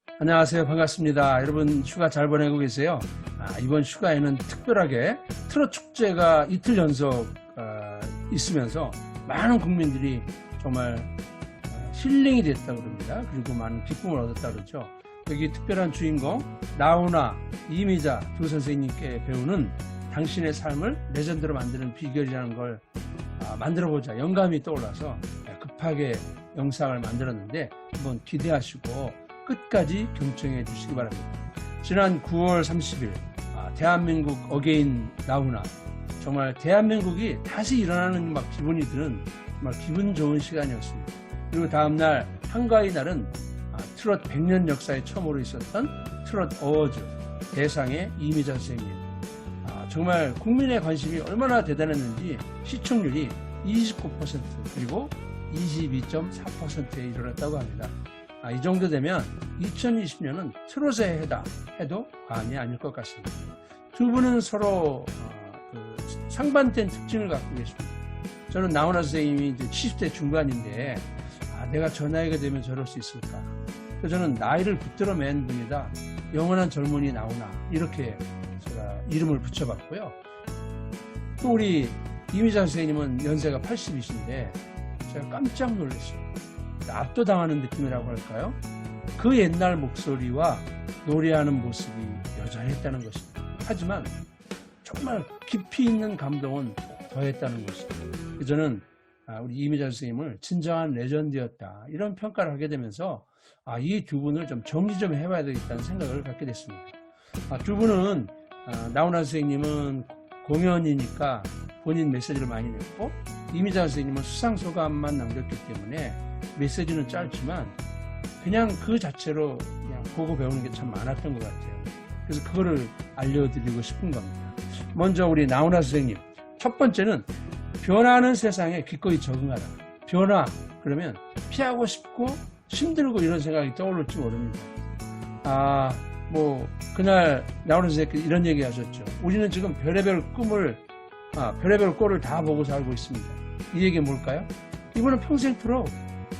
안녕하세요. 반갑습니다. 여러분 휴가 잘 보내고 계세요? 이번 휴가에는 특별하게 트롯 축제가 이틀 연속 있으면서 많은 국민들이 정말 힐링이 됐다고 그럽니다. 그리고 많은 기쁨을 얻었다고 그러죠. 여기 특별한 주인공 나훈아, 이미자 두 선생님께 배우는 당신의 삶을 레전드로 만드는 비결이라는 걸 만들어보자 영감이 떠올라서 급하게 영상을 만들었는데 한번 기대하시고 끝까지 경청해 주시기 바랍니다. 지난 9월 30일 대한민국 어게인 나훈아, 정말 대한민국이 다시 일어나는 기분이 드는 정말 기분 좋은 시간이었습니다. 그리고 다음날 한가위 날은 트롯 100년 역사에 처음으로 있었던 트롯 어워즈 대상의 이미자 선생님, 정말 국민의 관심이 얼마나 대단했는지 시청률이 29% 그리고 22.4%에 이르렀다고 합니다. 이 정도 되면 2020년은 트롯의 해다 해도 과언이 아닐 것 같습니다. 두 분은 서로 상반된 특징을 갖고 계십니다. 저는 나훈아 선생님이 이제 70대 중반인데 내가 저 나이가 되면 저럴 수 있을까? 그래서 저는 나이를 붙들어 맨 분이다. 영원한 젊은이 나훈아, 이렇게 제가 이름을 붙여봤고요. 또 우리 이미자 선생님은 연세가 80이신데 제가 깜짝 놀랐어요. 압도당하는 느낌이라고 할까요? 그 옛날 목소리와 노래하는 모습이 여전했다는 것입니다. 하지만 정말 깊이 있는 감동은 더했다는 것입니다. 저는 우리 이미자 선생님을 진정한 레전드였다, 이런 평가를 하게 되면서 이 두 분을 좀 정리 좀 해봐야 되겠다는 생각을 갖게 됐습니다. 두 분은 나훈아 선생님은 공연이니까 본인 메시지를 많이 냈고, 이미자 선생님은 수상소감만 남겼기 때문에 메시지는 짧지만 그냥 그 자체로 그냥 보고 배우는 게 참 많았던 것 같아요. 그래서 그거를 알려드리고 싶은 겁니다. 먼저 우리 나훈아 선생님, 첫 번째는 변화하는 세상에 기꺼이 적응하라. 변화 그러면 피하고 싶고 힘들고 이런 생각이 떠오를지 모릅니다. 그날 나훈아 선생님께서 이런 얘기 하셨죠. 우리는 지금 별의별 별의별 꼴을 다 보고 살고 있습니다. 이 얘기는 뭘까요? 이분은 평생토록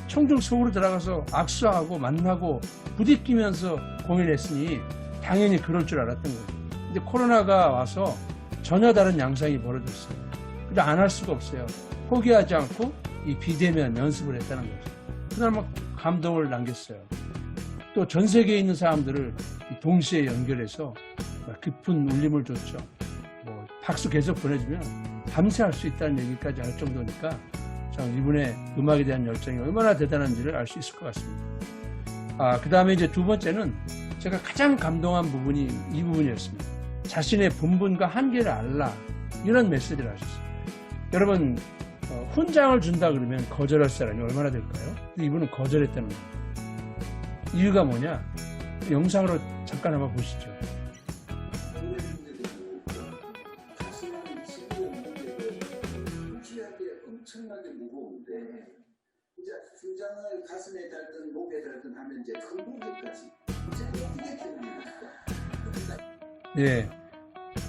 청중 속으로 들어가서 악수하고 만나고 부딪히면서 공연했으니 당연히 그럴 줄 알았던 거죠. 근데 코로나가 와서 전혀 다른 양상이 벌어졌어요. 근데 안 할 수가 없어요. 포기하지 않고 이 비대면 연습을 했다는 거죠. 그날 막 감동을 남겼어요. 또 전 세계에 있는 사람들을 동시에 연결해서 깊은 울림을 줬죠. 박수 계속 보내주면 밤새 할 수 있다는 얘기까지 할 정도니까 참 이분의 음악에 대한 열정이 얼마나 대단한지를 알 수 있을 것 같습니다. 그 다음에 이제 두 번째는 제가 가장 감동한 부분이 이 부분이었습니다. 자신의 본분과 한계를 알라, 이런 메시지를 하셨어요. 여러분, 훈장을 준다 그러면 거절할 사람이 얼마나 될까요? 근데 이분은 거절했다는 겁니다. 이유가 뭐냐? 영상으로 잠깐 한번 보시죠. 엄청나게 무거운데 이제 훈장을 가슴에 달든 목에 달든 하면 이제 큰 무게까지 이제 어떻게 됩니까? 네,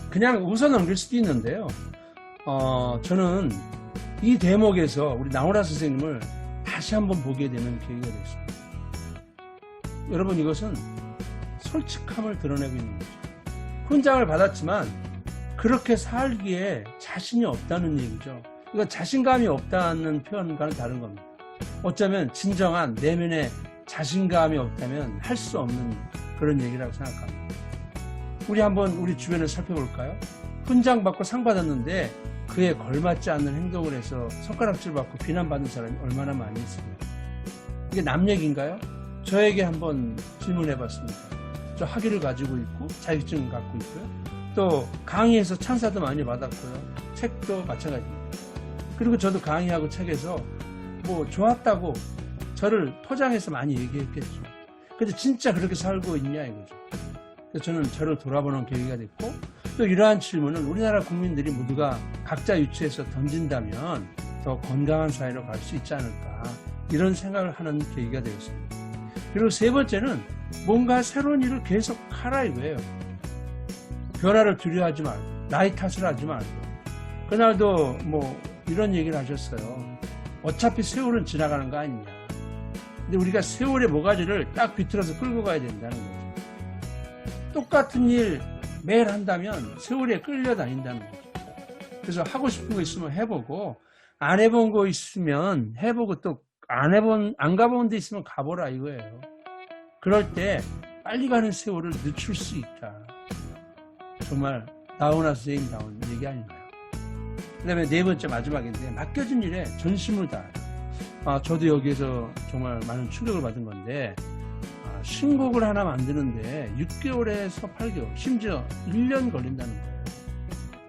그냥 웃어 넘길 수도 있는데요. 저는 이 대목에서 우리 나훈아 선생님을 다시 한번 보게 되는 계기가 됐습니다. 여러분, 이것은 솔직함을 드러내고 있는 거죠. 훈장을 받았지만 그렇게 살기에 자신이 없다는 얘기죠. 이건 자신감이 없다는 표현과는 다른 겁니다. 어쩌면 진정한 내면의 자신감이 없다면 할 수 없는 그런 얘기라고 생각합니다. 우리 한번 우리 주변을 살펴볼까요? 훈장 받고 상 받았는데 그에 걸맞지 않는 행동을 해서 손가락질 받고 비난받는 사람이 얼마나 많이 있습니까? 이게 남 얘기인가요? 저에게 한번 질문해 봤습니다. 저 학위를 가지고 있고 자격증을 갖고 있고요. 또 강의에서 찬사도 많이 받았고요. 책도 마찬가지입니다. 그리고 저도 강의하고 책에서 좋았다고 저를 포장해서 많이 얘기했겠죠. 근데 진짜 그렇게 살고 있냐 이거죠. 그래서 저는 저를 돌아보는 계기가 됐고, 또 이러한 질문을 우리나라 국민들이 모두가 각자 유치해서 던진다면 더 건강한 사회로 갈 수 있지 않을까, 이런 생각을 하는 계기가 되었습니다. 그리고 세 번째는 뭔가 새로운 일을 계속 하라 이거예요. 변화를 두려워하지 말고, 나이 탓을 하지 말고. 그날도 이런 얘기를 하셨어요. 어차피 세월은 지나가는 거 아니냐. 근데 우리가 세월의 모가지를 딱 비틀어서 끌고 가야 된다는 거죠. 똑같은 일 매일 한다면 세월에 끌려다닌다는 거죠. 그래서 하고 싶은 거 있으면 해보고, 안 해본 거 있으면 해보고, 또 안 가본 데 있으면 가보라 이거예요. 그럴 때 빨리 가는 세월을 늦출 수 있다. 정말 나훈아 선생님다운 얘기 아닌가요? 그 다음에 네 번째 마지막인데, 맡겨진 일에 전심을 다하라. 저도 여기에서 정말 많은 충격을 받은 건데, 신곡을 하나 만드는데 6개월에서 8개월, 심지어 1년 걸린다는 거예요.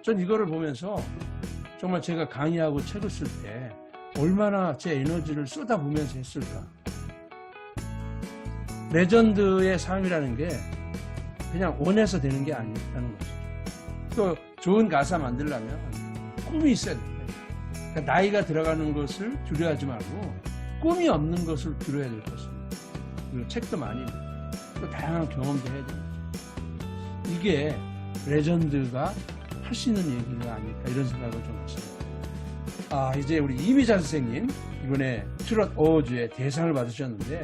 전 이거를 보면서 정말 제가 강의하고 책을 쓸 때 얼마나 제 에너지를 쏟아부으면서 했을까. 레전드의 삶이라는 게 그냥 원해서 되는 게 아니라는 것이죠. 또 좋은 가사 만들려면 꿈이 있어야 됩니다. 그러니까 나이가 들어가는 것을 두려워하지 말고 꿈이 없는 것을 두려워해야 될 것입니다. 그리고 책도 많이 읽고 또 다양한 경험도 해야 됩니다. 이게 레전드가 할 수 있는 얘기가 아닐까 이런 생각을 좀 했습니다. 이제 우리 이미자 선생님 이번에 트롯 어워즈의 대상을 받으셨는데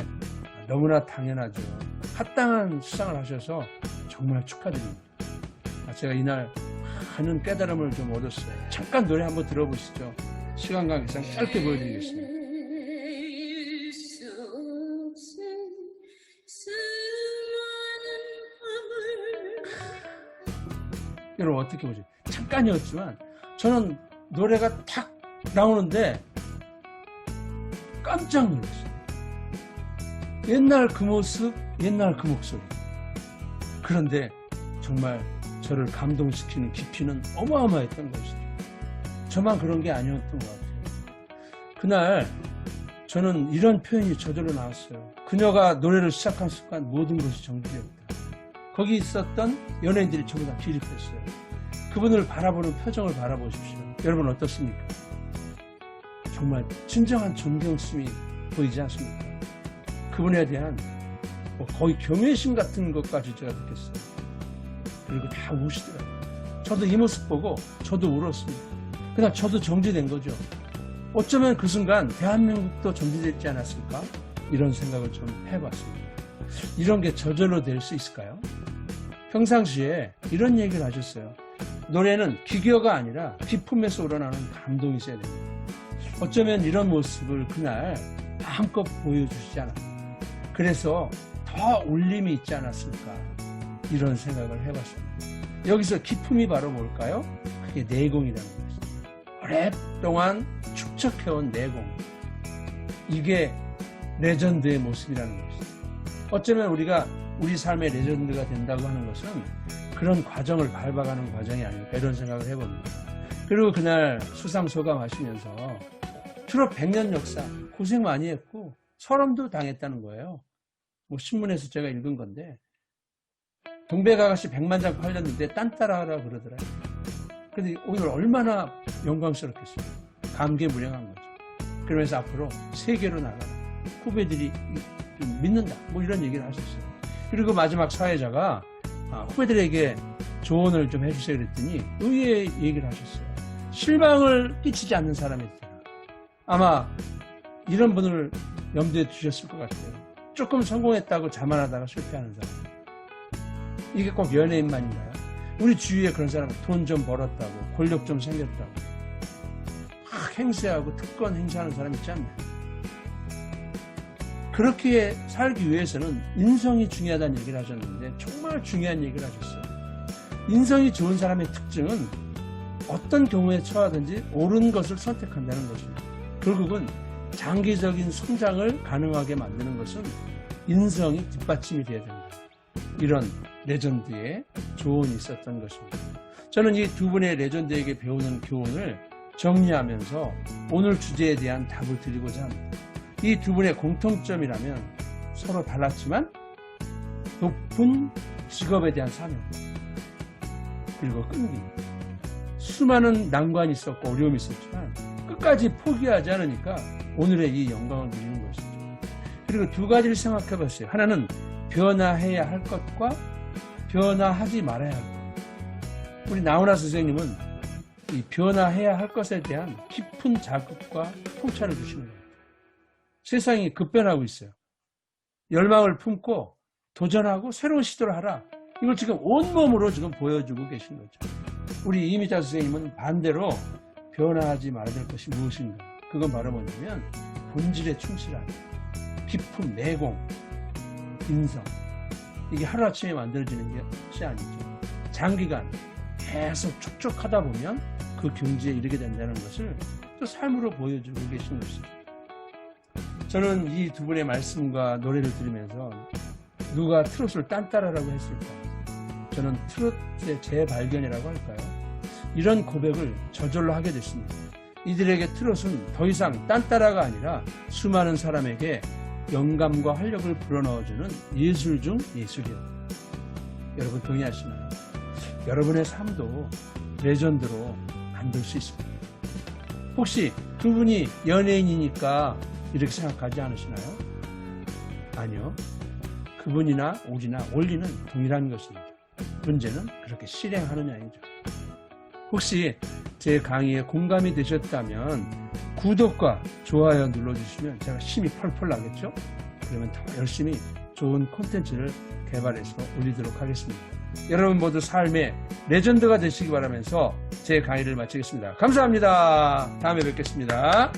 너무나 당연하죠. 합당한 수상을 하셔서 정말 축하드립니다. 제가 이날 많은 깨달음을 좀 얻었어요. 잠깐 노래 한번 들어보시죠. 시간 관계상 짧게 보여드리겠습니다. 여러분 어떻게 보죠? 잠깐이었지만 저는 노래가 탁 나오는데 깜짝 놀랐어요. 옛날 그 모습, 옛날 그 목소리. 그런데 정말 저를 감동시키는 깊이는 어마어마했던 것이죠. 저만 그런 게 아니었던 것 같아요. 그날 저는 이런 표현이 저절로 나왔어요. 그녀가 노래를 시작한 순간 모든 것이 정지되었다. 거기 있었던 연예인들이 전부 다 기립했어요. 그분을 바라보는 표정을 바라보십시오. 여러분 어떻습니까? 정말 진정한 존경심이 보이지 않습니까? 그분에 대한 거의 경외심 같은 것까지 제가 느꼈어요. 그리고 다 우시더라고요. 저도 이 모습 보고 저도 울었습니다. 그냥 저도 정지된 거죠. 어쩌면 그 순간 대한민국도 정지되지 않았을까? 이런 생각을 좀 해봤습니다. 이런 게 저절로 될 수 있을까요? 평상시에 이런 얘기를 하셨어요. 노래는 기교가 아니라 기품에서 우러나는 감동이 있어야 됩니다. 어쩌면 이런 모습을 그날 마음껏 보여주시지 않았나. 그래서 더 울림이 있지 않았을까. 이런 생각을 해봤습니다. 여기서 기품이 바로 뭘까요? 그게 내공이라는 것이죠. 오랫동안 축적해온 내공. 이게 레전드의 모습이라는 것이죠. 어쩌면 우리가 우리 삶의 레전드가 된다고 하는 것은 그런 과정을 밟아가는 과정이 아닐까 이런 생각을 해봅니다. 그리고 그날 수상 소감하시면서 트롯 100년 역사 고생 많이 했고 서름도 당했다는 거예요. 신문에서 제가 읽은 건데 동백아가씨 100만 장 팔렸는데 딴따라하라 그러더라고요. 근데 오늘 얼마나 영광스럽겠어요. 감개무량한 거죠. 그러면서 앞으로 세계로 나가라. 후배들이 믿는다. 이런 얘기를 하셨어요. 그리고 마지막 사회자가 후배들에게 조언을 좀 해주세요 그랬더니 의외의 얘기를 하셨어요. 실망을 끼치지 않는 사람이 있다. 아마 이런 분을 염두에 두셨을 것 같아요. 조금 성공했다고 자만하다가 실패하는 사람. 이게 꼭 연예인만인가요? 우리 주위에 그런 사람 돈 좀 벌었다고 권력 좀 생겼다고 막 행세하고 특권 행사하는 사람 있지 않나요? 그렇게 살기 위해서는 인성이 중요하다는 얘기를 하셨는데 정말 중요한 얘기를 하셨어요. 인성이 좋은 사람의 특징은 어떤 경우에 처하든지 옳은 것을 선택한다는 것입니다. 결국은 장기적인 성장을 가능하게 만드는 것은 인성이 뒷받침이 되어야 된다. 이런 레전드의 조언이 있었던 것입니다. 저는 이 두 분의 레전드에게 배우는 교훈을 정리하면서 오늘 주제에 대한 답을 드리고자 합니다. 이 두 분의 공통점이라면 서로 달랐지만 높은 직업에 대한 사명 그리고 끈기. 수많은 난관이 있었고 어려움이 있었지만 끝까지 포기하지 않으니까 오늘의 이 영광을 누리는 것이죠. 그리고 두 가지를 생각해 봤어요. 하나는 변화해야 할 것과 변화하지 말아야 할 것. 우리 나훈아 선생님은 이 변화해야 할 것에 대한 깊은 자극과 통찰을 주시는 거예요. 세상이 급변하고 있어요. 열망을 품고 도전하고 새로운 시도를 하라. 이걸 지금 온몸으로 지금 보여주고 계신 거죠. 우리 이미자 선생님은 반대로 변화하지 말아야 될 것이 무엇인가. 그건 바로 뭐냐면 본질에 충실하는 비품, 내공, 인성. 이게 하루아침에 만들어지는 것이 아니죠. 장기간 계속 촉촉하다 보면 그 경지에 이르게 된다는 것을 또 삶으로 보여주고 계신 것이죠. 저는 이 두 분의 말씀과 노래를 들으면서 누가 트롯을 딴따라라고 했을까? 저는 트롯의 재발견이라고 할까요? 이런 고백을 저절로 하게 됐습니다. 이들에게 트롯은 더 이상 딴따라가 아니라 수많은 사람에게 영감과 활력을 불어넣어주는 예술 중 예술이요. 여러분 동의하시나요? 여러분의 삶도 레전드로 만들 수 있습니다. 혹시 두 분이 연예인이니까 이렇게 생각하지 않으시나요? 아니요. 그분이나 우리나 원리는 동일한 것입니다. 문제는 그렇게 실행하느냐이죠. 혹시 제 강의에 공감이 되셨다면 구독과 좋아요 눌러주시면 제가 힘이 펄펄 나겠죠? 그러면 더 열심히 좋은 콘텐츠를 개발해서 올리도록 하겠습니다. 여러분 모두 삶의 레전드가 되시기 바라면서 제 강의를 마치겠습니다. 감사합니다. 다음에 뵙겠습니다.